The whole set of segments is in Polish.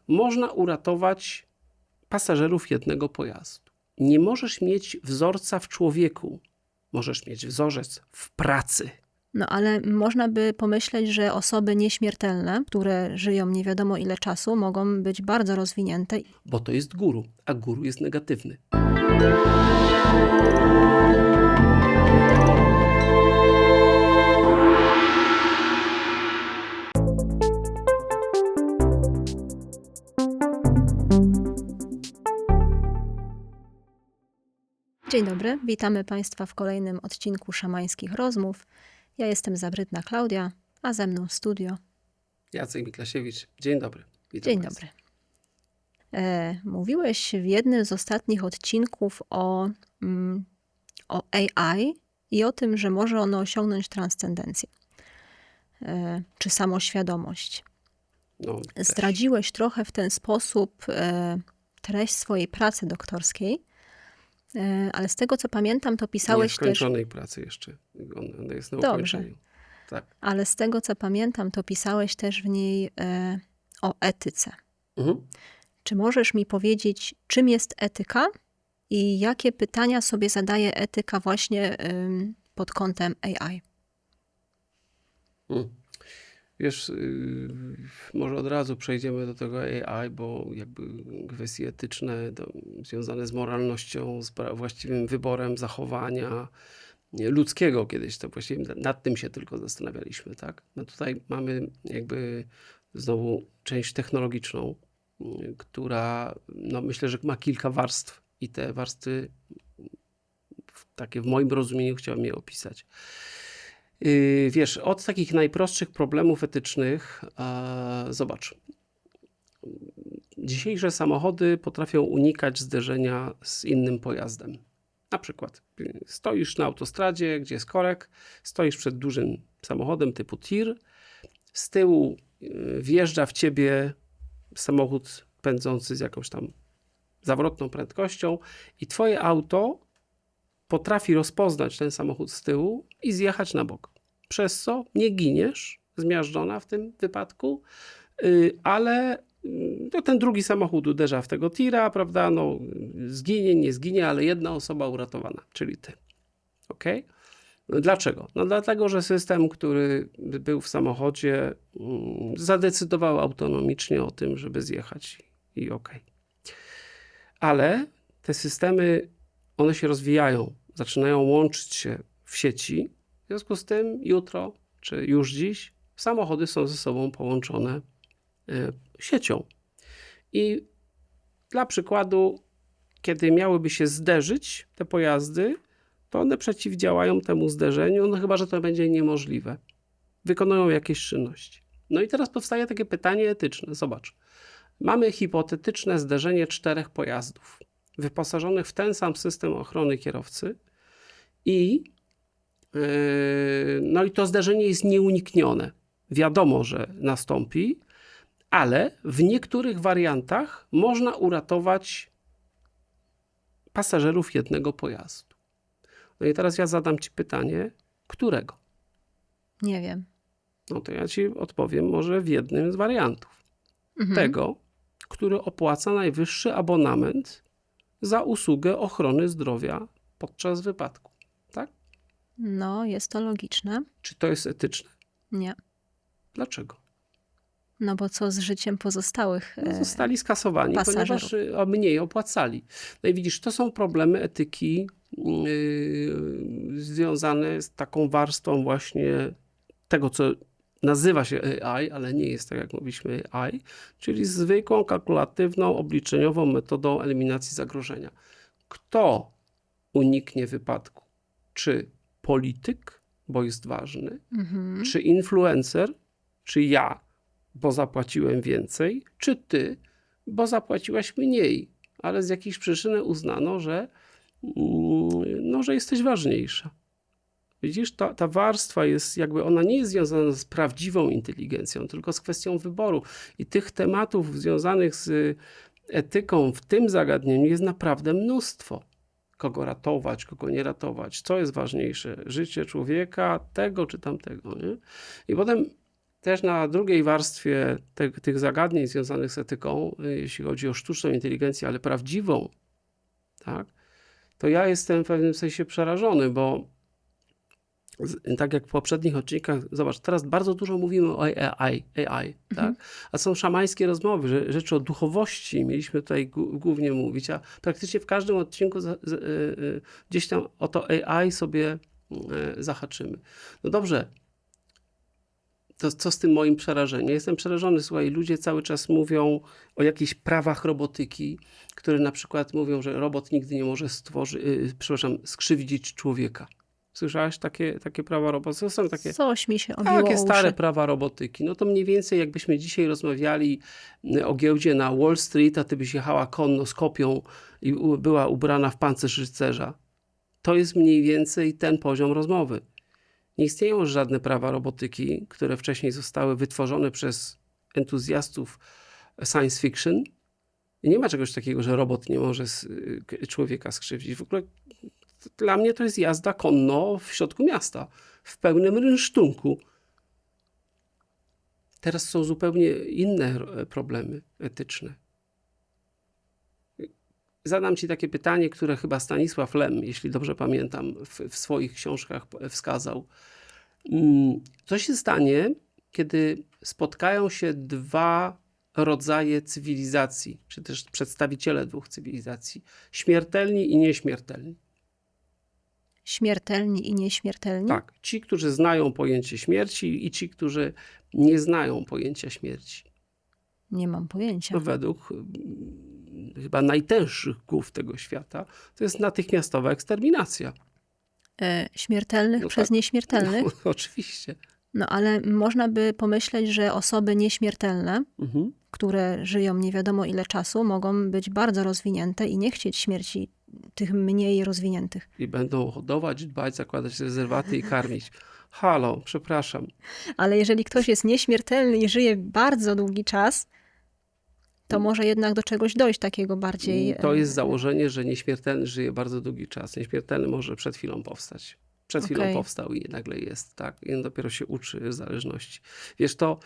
można uratować pasażerów jednego pojazdu. Nie możesz mieć wzorca w człowieku. Możesz mieć wzorzec w pracy. No ale można by pomyśleć, że osoby nieśmiertelne, które żyją nie wiadomo ile czasu, mogą być bardzo rozwinięte. Bo to jest guru, a guru jest negatywny. Dzień dobry, witamy Państwa w kolejnym odcinku Szamańskich Rozmów. Ja jestem Zabrytna Klaudia, a ze mną w studio Jacek Miklasiewicz, dzień dobry. Witam Dzień Państwa. dobry. Mówiłeś w jednym z ostatnich odcinków o AI i o tym, że może ono osiągnąć transcendencję czy samoświadomość. No, też. Zdradziłeś trochę w ten sposób treść swojej pracy doktorskiej, ale z tego co pamiętam, to Nie w pisałeś też... skończonej pracy jeszcze. Ona jest na Dobrze. ukończeniu. Tak. Ale z tego co pamiętam, to pisałeś też w niej o etyce. Mhm. Czy możesz mi powiedzieć, czym jest etyka i jakie pytania sobie zadaje etyka właśnie pod kątem AI? Wiesz, może od razu przejdziemy do tego AI, bo jakby kwestie etyczne związane z moralnością, z właściwym wyborem zachowania ludzkiego kiedyś, to właściwie nad tym się tylko zastanawialiśmy, tak? No tutaj mamy jakby znowu część technologiczną, która no myślę, że ma kilka warstw i te warstwy takie w moim rozumieniu chciałem je opisać. Wiesz, od takich najprostszych problemów etycznych, zobacz, dzisiejsze samochody potrafią unikać zderzenia z innym pojazdem. Na przykład stoisz na autostradzie, gdzie jest korek, stoisz przed dużym samochodem typu tir, z tyłu wjeżdża w ciebie samochód pędzący z jakąś tam zawrotną prędkością i twoje auto potrafi rozpoznać ten samochód z tyłu i zjechać na bok. Przez co nie giniesz, zmiażdżona w tym wypadku, ale ten drugi samochód uderza w tego tira, prawda? No, zginie, nie zginie, ale jedna osoba uratowana, czyli ty. Ok? Dlaczego? No dlatego, że system, który był w samochodzie, zadecydował autonomicznie o tym, żeby zjechać i okej. Ale te systemy, one się rozwijają, zaczynają łączyć się w sieci. W związku z tym jutro, czy już dziś, samochody są ze sobą połączone siecią. I dla przykładu, kiedy miałyby się zderzyć te pojazdy, to one przeciwdziałają temu zderzeniu, no chyba że to będzie niemożliwe. Wykonują jakieś czynności. No i teraz powstaje takie pytanie etyczne. Zobacz, mamy hipotetyczne zderzenie 4 pojazdów wyposażonych w ten sam system ochrony kierowcy i no i to zderzenie jest nieuniknione. Wiadomo, że nastąpi, ale w niektórych wariantach można uratować pasażerów jednego pojazdu. No i teraz ja zadam ci pytanie, którego? Nie wiem. No to ja ci odpowiem może w jednym z wariantów. Mhm. Tego, który opłaca najwyższy abonament za usługę ochrony zdrowia podczas wypadku. Tak? No, jest to logiczne. Czy to jest etyczne? Nie. Dlaczego? No bo co z życiem pozostałych No, zostali skasowani, pasażerów. ponieważ mniej opłacali. No i widzisz, to są problemy etyki związane z taką warstwą właśnie tego, co nazywa się AI, ale nie jest tak, jak mówiliśmy AI, czyli zwykłą, kalkulatywną, obliczeniową metodą eliminacji zagrożenia. Kto uniknie wypadku? Czy polityk, bo jest ważny, czy influencer, czy ja, bo zapłaciłem więcej, czy ty, bo zapłaciłaś mniej, ale z jakiejś przyczyny uznano, że jesteś ważniejsza. Widzisz, ta warstwa jest jakby, ona nie jest związana z prawdziwą inteligencją, tylko z kwestią wyboru. I tych tematów związanych z etyką w tym zagadnieniu jest naprawdę mnóstwo. Kogo ratować, kogo nie ratować, co jest ważniejsze, życie człowieka, tego czy tamtego. Nie? I potem też na drugiej warstwie tych zagadnień związanych z etyką, jeśli chodzi o sztuczną inteligencję, ale prawdziwą, tak, to ja jestem w pewnym sensie przerażony, bo tak jak w poprzednich odcinkach, zobacz, teraz bardzo dużo mówimy o AI, tak? A są szamańskie rozmowy, rzeczy o duchowości mieliśmy tutaj głównie mówić, a praktycznie w każdym odcinku gdzieś tam o to AI sobie zahaczymy. No dobrze, to co z tym moim przerażeniem? Ja jestem przerażony, słuchaj, ludzie cały czas mówią o jakichś prawach robotyki, które na przykład mówią, że robot nigdy nie może skrzywdzić człowieka. Słyszałaś takie prawa robotyki? Są takie, Coś mi się obiło takie o stare uszy. prawa robotyki. No to mniej więcej jakbyśmy dzisiaj rozmawiali o giełdzie na Wall Street, a ty byś jechała konno z kopią i była ubrana w pancerz rycerza. To jest mniej więcej ten poziom rozmowy. Nie istnieją żadne prawa robotyki, które wcześniej zostały wytworzone przez entuzjastów science fiction. I nie ma czegoś takiego, że robot nie może człowieka skrzywdzić. W ogóle dla mnie to jest jazda konno w środku miasta, w pełnym rynsztunku. Teraz są zupełnie inne problemy etyczne. Zadam ci takie pytanie, które chyba Stanisław Lem, jeśli dobrze pamiętam, w swoich książkach wskazał. Co się stanie, kiedy spotkają się dwa rodzaje cywilizacji, czy też przedstawiciele dwóch cywilizacji, śmiertelni i nieśmiertelni? Śmiertelni i nieśmiertelni? Tak, ci, którzy znają pojęcie śmierci i ci, którzy nie znają pojęcia śmierci. Nie mam pojęcia. No, według chyba najtęższych głów tego świata to jest natychmiastowa eksterminacja. Śmiertelnych No przez tak. nieśmiertelnych? No, oczywiście. No ale można by pomyśleć, że osoby nieśmiertelne, które żyją nie wiadomo ile czasu, mogą być bardzo rozwinięte i nie chcieć śmierci tych mniej rozwiniętych. I będą hodować, dbać, zakładać rezerwaty i karmić. Halo, przepraszam. Ale jeżeli ktoś jest nieśmiertelny i żyje bardzo długi czas, to może jednak do czegoś dojść takiego bardziej... To jest założenie, że nieśmiertelny żyje bardzo długi czas. Nieśmiertelny może przed chwilą powstać. Przed chwilą Okej. powstał i nagle jest, tak. I on dopiero się uczy zależności. Wiesz, to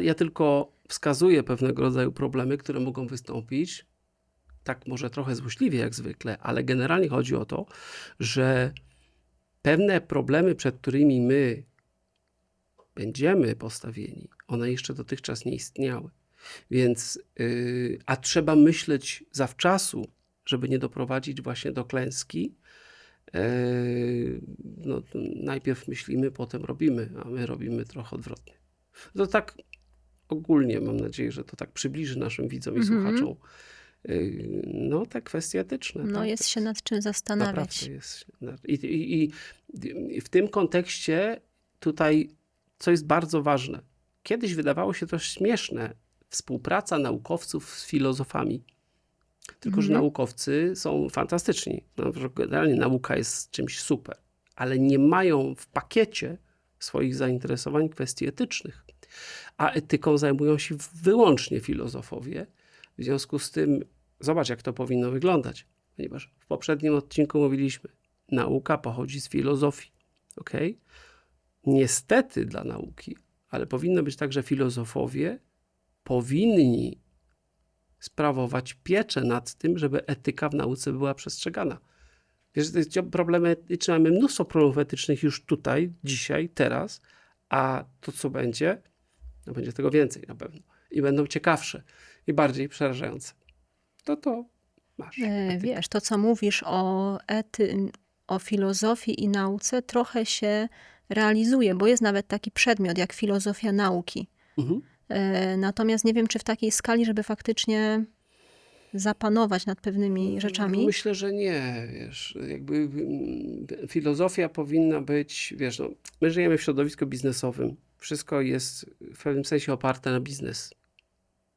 ja tylko wskazuję pewnego rodzaju problemy, które mogą wystąpić. Tak może trochę złośliwie jak zwykle, ale generalnie chodzi o to, że pewne problemy, przed którymi my będziemy postawieni, one jeszcze dotychczas nie istniały. Więc, a trzeba myśleć zawczasu, żeby nie doprowadzić właśnie do klęski. No, najpierw myślimy, potem robimy, a my robimy trochę odwrotnie. To tak ogólnie mam nadzieję, że to tak przybliży naszym widzom i słuchaczom no, te kwestie etyczne. No tak? jest się nad czym zastanawiać. Naprawdę jest. I w tym kontekście tutaj, co jest bardzo ważne, kiedyś wydawało się to śmieszne, współpraca naukowców z filozofami. Tylko, że naukowcy są fantastyczni. No, generalnie nauka jest czymś super, ale nie mają w pakiecie swoich zainteresowań kwestii etycznych. A etyką zajmują się wyłącznie filozofowie. W związku z tym zobacz, jak to powinno wyglądać. Ponieważ w poprzednim odcinku mówiliśmy, nauka pochodzi z filozofii. Okay? Niestety dla nauki, ale powinno być tak, że filozofowie powinni sprawować pieczę nad tym, żeby etyka w nauce była przestrzegana. Wiesz, problemy etyczne, mamy mnóstwo problemów etycznych już tutaj, dzisiaj, teraz, a to, co będzie, no będzie tego więcej na pewno. I będą ciekawsze i bardziej przerażające. To masz. Wiesz, to co mówisz o filozofii i nauce trochę się realizuje, bo jest nawet taki przedmiot jak filozofia nauki. Natomiast nie wiem, czy w takiej skali, żeby faktycznie zapanować nad pewnymi rzeczami. Myślę, że nie. Wiesz, jakby filozofia powinna być, wiesz, no, my żyjemy w środowisku biznesowym. Wszystko jest w pewnym sensie oparte na biznes.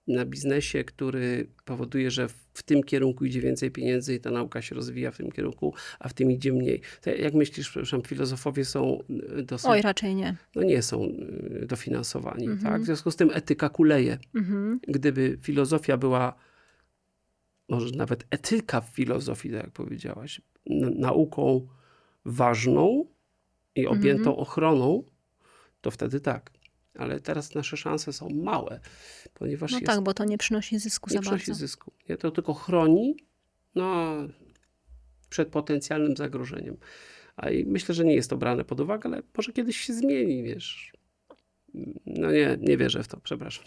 Na biznesie, który powoduje, że w tym kierunku idzie więcej pieniędzy i ta nauka się rozwija w tym kierunku, a w tym idzie mniej. To jak myślisz, przepraszam, filozofowie są dosyć... Oj, raczej nie. No nie są dofinansowani, tak? W związku z tym etyka kuleje. Gdyby filozofia była, może nawet etyka w filozofii, tak jak powiedziałaś, nauką ważną i objętą ochroną, to wtedy tak. Ale teraz nasze szanse są małe, ponieważ No tak, bo to nie przynosi zysku nie za przynosi bardzo. zysku. Nie? To tylko chroni przed potencjalnym zagrożeniem. I myślę, że nie jest to brane pod uwagę, ale może kiedyś się zmieni, wiesz. No nie wierzę w to, przepraszam.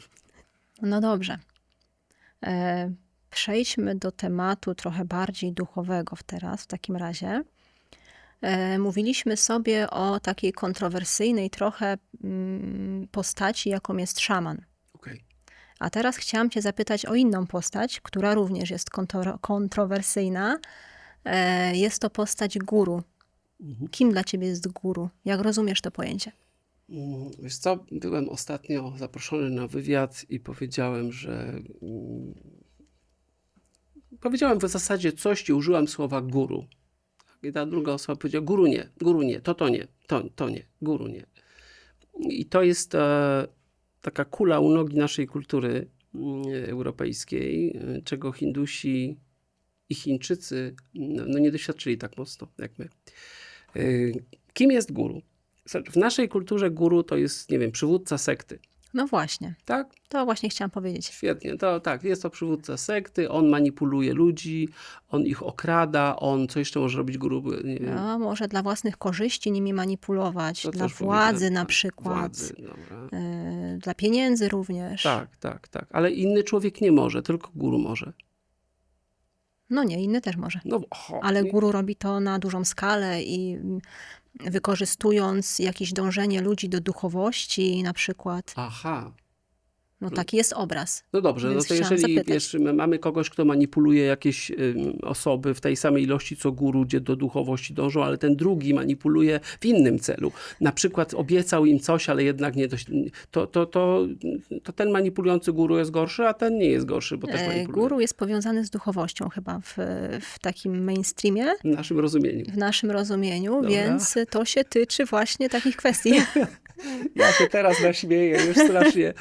No dobrze. Przejdźmy do tematu trochę bardziej duchowego teraz w takim razie. Mówiliśmy sobie o takiej kontrowersyjnej trochę postaci, jaką jest szaman. Okay. A teraz chciałam cię zapytać o inną postać, która również jest kontrowersyjna. Jest to postać guru. Kim dla ciebie jest guru? Jak rozumiesz to pojęcie? Wiesz co, byłem ostatnio zaproszony na wywiad i powiedziałem, że powiedziałem w zasadzie coś i użyłam słowa guru. I ta druga osoba powiedziała, guru nie, to nie, to nie, guru nie. I to jest taka kula u nogi naszej kultury europejskiej, czego Hindusi i Chińczycy nie doświadczyli tak mocno jak my. Kim jest guru? W naszej kulturze guru to jest, nie wiem, przywódca sekty. No właśnie. Tak? To właśnie chciałam powiedzieć. Świetnie. To tak, jest to przywódca sekty, on manipuluje ludzi, on ich okrada, co jeszcze może robić guru? Nie wiem. No, może dla własnych korzyści nimi manipulować, To dla też władzy na tak, przykład, władzy, dobra. Dla pieniędzy również. Tak. Ale inny człowiek nie może, tylko guru może. No nie, inny też może. Ale guru robi to na dużą skalę i wykorzystując jakieś dążenie ludzi do duchowości na przykład. Aha. No taki jest obraz. No dobrze, Więc no to jeżeli wiesz, mamy kogoś, kto manipuluje jakieś osoby w tej samej ilości co guru, gdzie do duchowości dążą, ale ten drugi manipuluje w innym celu. Na przykład obiecał im coś, ale jednak nie dość. To ten manipulujący guru jest gorszy, a ten nie jest gorszy, bo też manipuluje. Guru jest powiązany z duchowością chyba w takim mainstreamie. W naszym rozumieniu. W naszym rozumieniu, Dobra. Więc to się tyczy właśnie takich kwestii. Ja się teraz naśmieję już strasznie.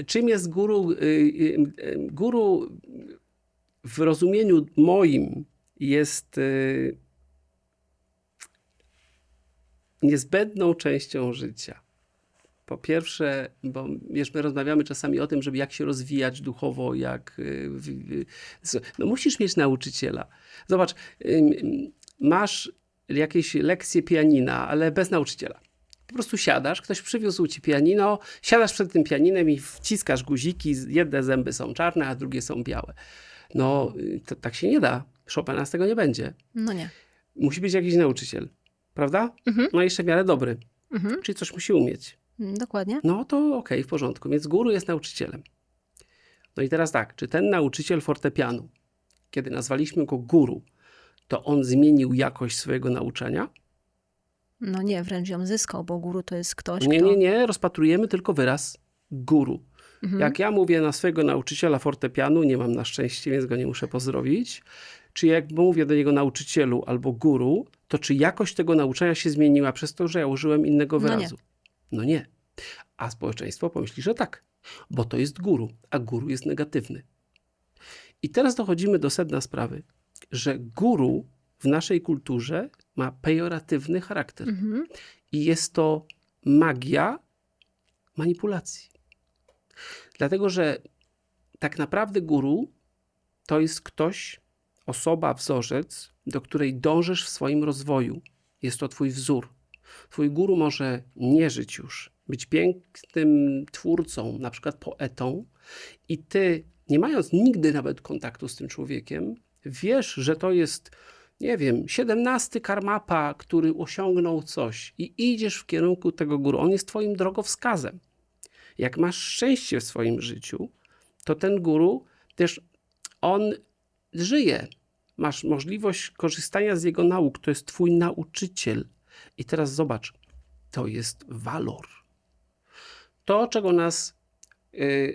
Czym jest guru? Guru w rozumieniu moim jest niezbędną częścią życia. Po pierwsze, bo wiesz, my rozmawiamy czasami o tym, żeby jak się rozwijać duchowo, no musisz mieć nauczyciela. Zobacz, masz jakieś lekcje pianina, ale bez nauczyciela. Po prostu siadasz, ktoś przywiózł ci pianino, siadasz przed tym pianinem i wciskasz guziki, jedne zęby są czarne, a drugie są białe. No, tak się nie da. Chopina z tego nie będzie. No nie. Musi być jakiś nauczyciel, prawda? No jeszcze w miarę dobry. Czyli coś musi umieć. Dokładnie. No to okej, w porządku. Więc guru jest nauczycielem. No i teraz tak, czy ten nauczyciel fortepianu, kiedy nazwaliśmy go guru, to on zmienił jakość swojego nauczania? No nie, wręcz ją zyskał, bo guru to jest ktoś, Nie, rozpatrujemy tylko wyraz guru. Jak ja mówię na swojego nauczyciela fortepianu, nie mam na szczęście, więc go nie muszę pozdrowić, czy jak mówię do niego nauczycielu albo guru, to czy jakość tego nauczania się zmieniła przez to, że ja użyłem innego wyrazu? No nie. A społeczeństwo pomyśli, że tak, bo to jest guru, a guru jest negatywny. I teraz dochodzimy do sedna sprawy, że guru w naszej kulturze ma pejoratywny charakter. I jest to magia manipulacji. Dlatego, że tak naprawdę guru to jest ktoś, osoba, wzorzec, do której dążysz w swoim rozwoju. Jest to twój wzór. Twój guru może nie żyć już, być pięknym twórcą, na przykład poetą i ty, nie mając nigdy nawet kontaktu z tym człowiekiem, wiesz, że to jest, nie wiem, 17 karmapa, który osiągnął coś i idziesz w kierunku tego guru. On jest twoim drogowskazem. Jak masz szczęście w swoim życiu, to ten guru też, on żyje. Masz możliwość korzystania z jego nauk. To jest twój nauczyciel. I teraz zobacz, to jest walor. To, czego nas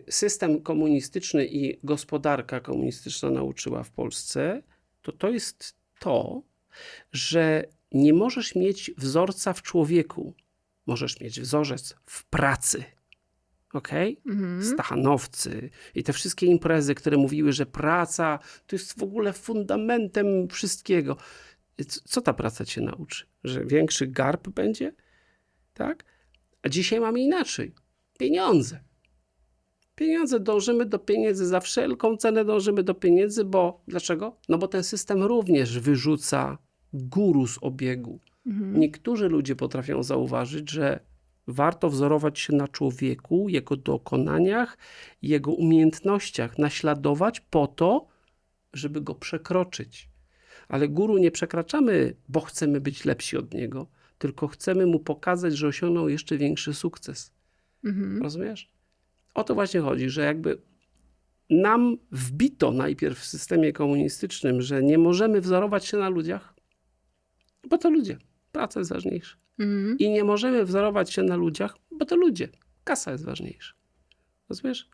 system komunistyczny i gospodarka komunistyczna nauczyła w Polsce, to jest to, że nie możesz mieć wzorca w człowieku. Możesz mieć wzorzec w pracy. Okej? Stachanowcy i te wszystkie imprezy, które mówiły, że praca to jest w ogóle fundamentem wszystkiego. Co ta praca cię nauczy? Że większy garb będzie? Tak? A dzisiaj mamy inaczej. Pieniądze. Pieniądze, dążymy do pieniędzy, za wszelką cenę dążymy do pieniędzy, bo dlaczego? No bo ten system również wyrzuca guru z obiegu. Niektórzy ludzie potrafią zauważyć, że warto wzorować się na człowieku, jego dokonaniach, jego umiejętnościach, naśladować po to, żeby go przekroczyć. Ale guru nie przekraczamy, bo chcemy być lepsi od niego, tylko chcemy mu pokazać, że osiągnął jeszcze większy sukces. Rozumiesz? O to właśnie chodzi, że jakby nam wbito najpierw w systemie komunistycznym, że nie możemy wzorować się na ludziach, bo to ludzie. Praca jest ważniejsza. I nie możemy wzorować się na ludziach, bo to ludzie. Kasa jest ważniejsza. Rozumiesz?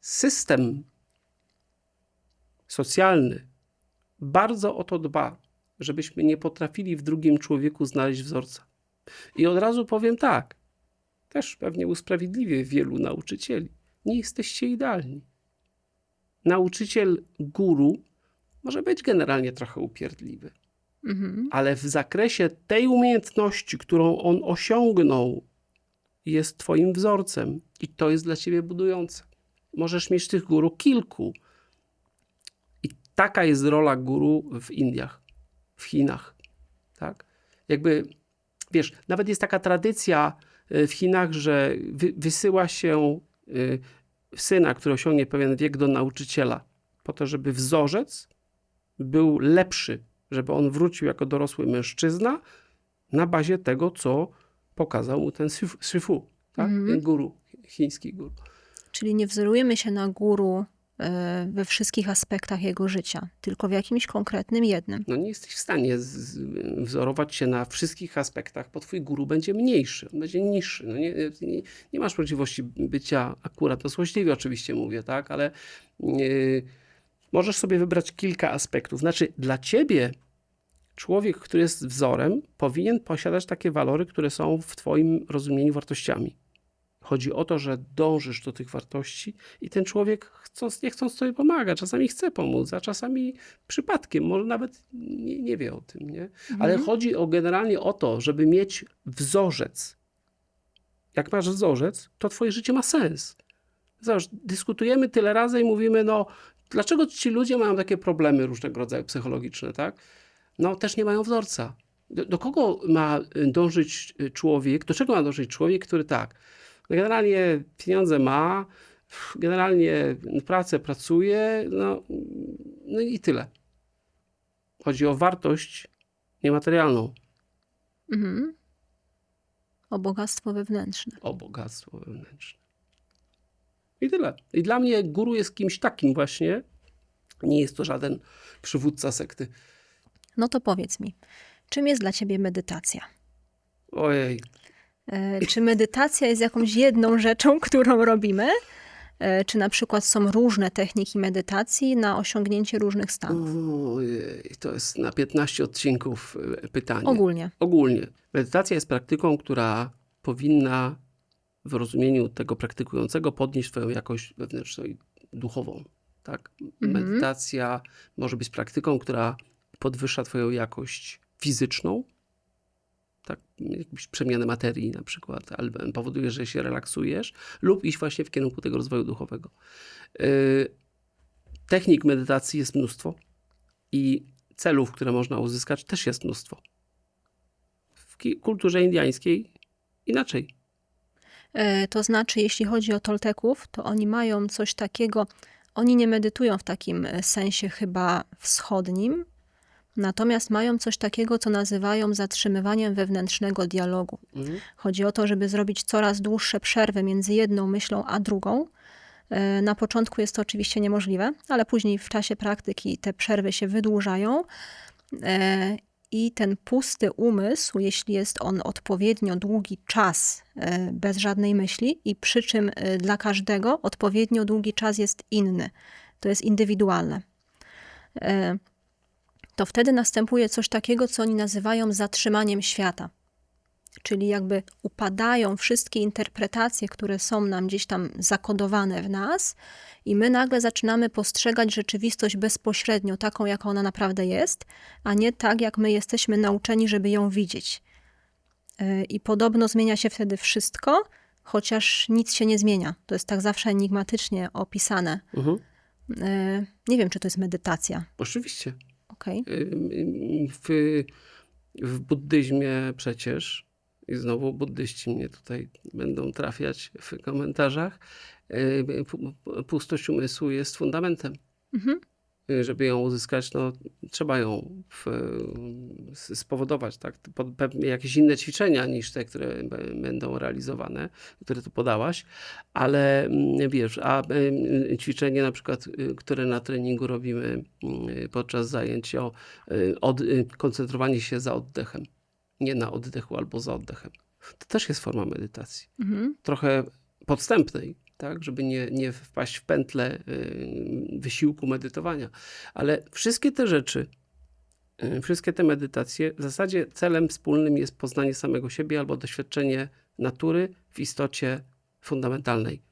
System socjalny bardzo o to dba, żebyśmy nie potrafili w drugim człowieku znaleźć wzorca. I od razu powiem tak, też pewnie usprawiedliwię wielu nauczycieli. Nie jesteście idealni. Nauczyciel guru może być generalnie trochę upierdliwy. Ale w zakresie tej umiejętności, którą on osiągnął, jest twoim wzorcem i to jest dla ciebie budujące. Możesz mieć tych guru kilku. I taka jest rola guru w Indiach, w Chinach. Tak? Jakby, wiesz, nawet jest taka tradycja w Chinach, że wysyła się syna, który osiągnie pewien wiek, do nauczyciela po to, żeby wzorzec był lepszy, żeby on wrócił jako dorosły mężczyzna na bazie tego, co pokazał mu ten Shifu, tak? Ten guru, chiński guru. Czyli nie wzorujemy się na guru we wszystkich aspektach jego życia, tylko w jakimś konkretnym jednym. No nie jesteś w stanie wzorować się na wszystkich aspektach, bo twój guru będzie mniejszy, on będzie niższy. No nie masz możliwości bycia akurat, to złośliwie oczywiście mówię, tak? Ale możesz sobie wybrać kilka aspektów. Znaczy dla ciebie człowiek, który jest wzorem, powinien posiadać takie walory, które są w twoim rozumieniu wartościami. Chodzi o to, że dążysz do tych wartości i ten człowiek chcąc, nie chcąc sobie pomaga. Czasami chce pomóc, a czasami przypadkiem, może nawet nie wie o tym, nie? Ale chodzi generalnie o to, żeby mieć wzorzec. Jak masz wzorzec, to twoje życie ma sens. Zobacz, dyskutujemy tyle razy i mówimy, no dlaczego ci ludzie mają takie problemy różnego rodzaju psychologiczne, tak? No też nie mają wzorca. Do kogo ma dążyć człowiek, do czego ma dążyć człowiek, który tak, generalnie pieniądze ma, generalnie pracę pracuje, no i tyle. Chodzi o wartość niematerialną. O bogactwo wewnętrzne. O bogactwo wewnętrzne. I tyle. I dla mnie guru jest kimś takim właśnie. Nie jest to żaden przywódca sekty. No to powiedz mi, czym jest dla ciebie medytacja? Ojej. Czy medytacja jest jakąś jedną rzeczą, którą robimy? Czy na przykład są różne techniki medytacji na osiągnięcie różnych stanów? Ojej, to jest na 15 odcinków pytanie. Ogólnie. Medytacja jest praktyką, która powinna w rozumieniu tego praktykującego podnieść twoją jakość wewnętrzną i duchową. Tak? Medytacja może być praktyką, która podwyższa twoją jakość fizyczną, tak, jakąś przemianę materii na przykład, albo powoduje, że się relaksujesz, lub iść właśnie w kierunku tego rozwoju duchowego. Technik medytacji jest mnóstwo i celów, które można uzyskać, też jest mnóstwo. W kulturze indiańskiej inaczej. To znaczy, jeśli chodzi o Tolteków, to oni mają coś takiego, oni nie medytują w takim sensie chyba wschodnim, natomiast mają coś takiego, co nazywają zatrzymywaniem wewnętrznego dialogu. Chodzi o to, żeby zrobić coraz dłuższe przerwy między jedną myślą a drugą. Na początku jest to oczywiście niemożliwe, ale później w czasie praktyki te przerwy się wydłużają i ten pusty umysł, jeśli jest on odpowiednio długi czas bez żadnej myśli i przy czym dla każdego odpowiednio długi czas jest inny, to jest indywidualne, to wtedy następuje coś takiego, co oni nazywają zatrzymaniem świata. Czyli jakby upadają wszystkie interpretacje, które są nam gdzieś tam zakodowane w nas i my nagle zaczynamy postrzegać rzeczywistość bezpośrednio, taką, jaka ona naprawdę jest, a nie tak, jak my jesteśmy nauczeni, żeby ją widzieć. I podobno zmienia się wtedy wszystko, chociaż nic się nie zmienia. To jest tak zawsze enigmatycznie opisane. Nie wiem, czy to jest medytacja. Oczywiście. Okej. W buddyzmie przecież, i znowu buddyści mnie tutaj będą trafiać w komentarzach, pustość umysłu jest fundamentem. Żeby ją uzyskać, no, trzeba ją spowodować, tak? Jakieś inne ćwiczenia niż te, które będą realizowane, które tu podałaś, ale wiesz, ćwiczenie na przykład, które na treningu robimy podczas zajęć koncentrowanie się za oddechem, nie na oddechu albo za oddechem. To też jest forma medytacji. Trochę podstępnej, tak, żeby nie wpaść w pętlę wysiłku medytowania. Ale wszystkie te rzeczy, wszystkie te medytacje, w zasadzie celem wspólnym jest poznanie samego siebie albo doświadczenie natury w istocie fundamentalnej.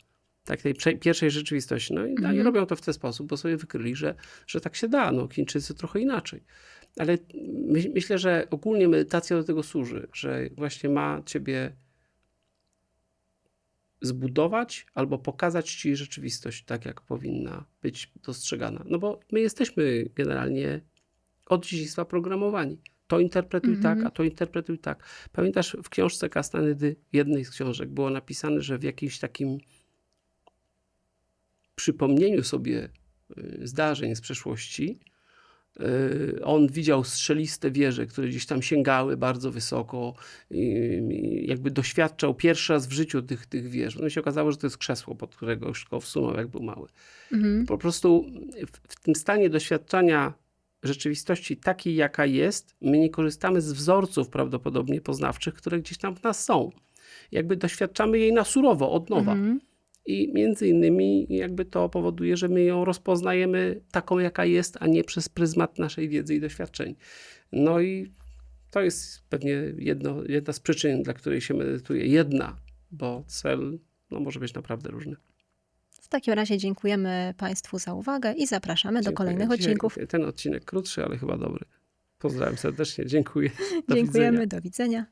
Tak, tej pierwszej rzeczywistości. No i robią to w ten sposób, bo sobie wykryli, że tak się da. No, Chińczycy trochę inaczej. Ale myślę, że ogólnie medytacja do tego służy, że właśnie ma ciebie zbudować albo pokazać ci rzeczywistość tak, jak powinna być dostrzegana. No bo my jesteśmy generalnie od dzieciństwa programowani. To interpretuj tak, a to interpretuj tak. Pamiętasz, w książce Castanedy, jednej z książek, było napisane, że w jakimś takim przypomnieniu sobie zdarzeń z przeszłości on widział strzeliste wieże, które gdzieś tam sięgały bardzo wysoko i jakby doświadczał pierwszy raz w życiu tych wież. No i się okazało, że to jest krzesło, pod którego już go wsunął, jak był mały. Po prostu w tym stanie doświadczania rzeczywistości takiej, jaka jest, my nie korzystamy z wzorców prawdopodobnie poznawczych, które gdzieś tam w nas są. Jakby doświadczamy jej na surowo, od nowa. I między innymi jakby to powoduje, że my ją rozpoznajemy taką, jaka jest, a nie przez pryzmat naszej wiedzy i doświadczeń. No i to jest pewnie jedna z przyczyn, dla której się medytuje. Jedna, bo cel może być naprawdę różny. W takim razie dziękujemy Państwu za uwagę i zapraszamy do kolejnych odcinków. Ten odcinek krótszy, ale chyba dobry. Pozdrawiam serdecznie. Dziękuję. Dziękujemy. Do widzenia.